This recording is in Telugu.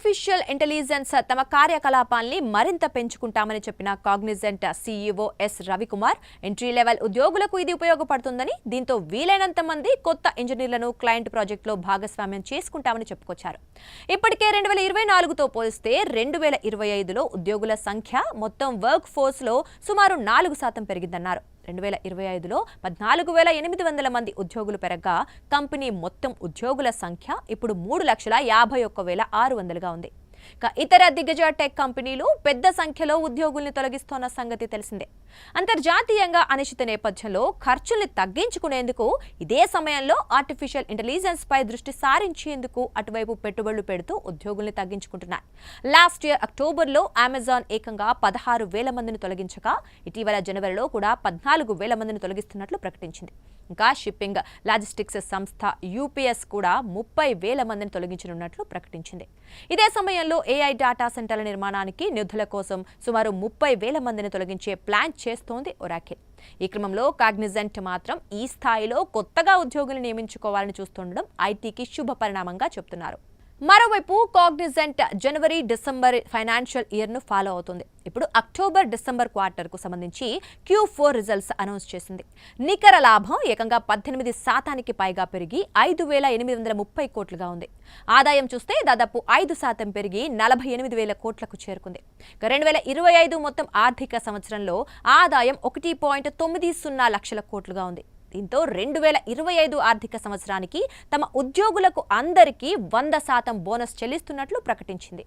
ఆర్టిఫిషియల్ ఇంటెలిజెన్స్ తమ కార్యకలాపాల్ని మరింత పెంచుకుంటామని చెప్పిన Cognizant CEO yes Ravikumar entry level ఉద్యోగులకు ఇది ఉపయోగపడుతుందని, దీంతో వీలైనంత మంది కొత్త ఇంజనీర్లను క్లయింట్ ప్రాజెక్టులో భాగస్వామ్యం చేసుకుంటామని చెప్పుకొచ్చారు. ఇప్పటికే 2024తో పోలిస్తే 2025లో ఉద్యోగుల సంఖ్య మొత్తం వర్క్ ఫోర్స్లో సుమారు 4% పెరిగిందన్నారు. 2025లో 14,800 మంది ఉద్యోగులు పెరగగా కంపెనీ మొత్తం ఉద్యోగుల సంఖ్య ఇప్పుడు 3,51,600గా ఉంది. ఇతర దిగ్గజ టెక్ కంపెనీలు పెద్ద సంఖ్యలో ఉద్యోగుల్ని తొలగిస్తోన్న సంగతి తెలిసిందే. అంతర్జాతీయంగా అనిశ్చిత నేపథ్యంలో ఖర్చుల్ని తగ్గించుకునేందుకు ఇదే సమయంలో ఆర్టిఫిషియల్ ఇంటెలిజెన్స్ పై దృష్టి సారించేందుకు అటువైపు పెట్టుబడులు పెడుతూ ఉద్యోగుల్ని తగ్గించుకుంటున్నాయి. లాస్ట్ ఇయర్ అక్టోబర్లో అమెజాన్ ఏకంగా 16,000 మందిని తొలగించగా ఇటీవల జనవరిలో కూడా 14,000 మందిని తొలగిస్తున్నట్లు ప్రకటించింది. ఇంకా షిప్పింగ్ లాజిస్టిక్స్ సంస్థ యూపీఎస్ కూడా 30,000 మందిని తొలగించనున్నట్లు ప్రకటించింది. ఇదే సమయంలో ఏఐ డేటా సెంటర్ల నిర్మాణానికి నిధుల కోసం సుమారు 30,000 మందిని తొలగించే ప్లాన్ చేస్తోంది ఒరాకిల్. ఈ క్రమంలో కాగ్నిజెంట్ మాత్రం ఈ స్థాయిలో కొత్తగా ఉద్యోగులు నియమించుకోవాలని చూస్తుండడం ఐటీకి శుభ పరిణామంగా చెబుతున్నారు. మరోవైపు కాగ్నిజెంట్ జనవరి డిసెంబర్ ఫైనాన్షియల్ ఇయర్ను ఫాలో అవుతుంది. ఇప్పుడు అక్టోబర్ డిసెంబర్ క్వార్టర్కు సంబంధించి Q4 రిజల్ట్స్ అనౌన్స్ చేసింది. నికర లాభం ఏకంగా 18% పైగా పెరిగి 5,830 కోట్లుగా ఉంది. ఆదాయం చూస్తే దాదాపు 5% పెరిగి 48,000 కోట్లకు చేరుకుంది. 2025 మొత్తం ఆర్థిక సంవత్సరంలో ఆదాయం 1.90 లక్షల కోట్లుగా ఉంది. దీంతో 2025 ఆర్థిక సంవత్సరానికి తమ ఉద్యోగులకు అందరికీ 100% బోనస్ చెల్లిస్తున్నట్లు ప్రకటించింది.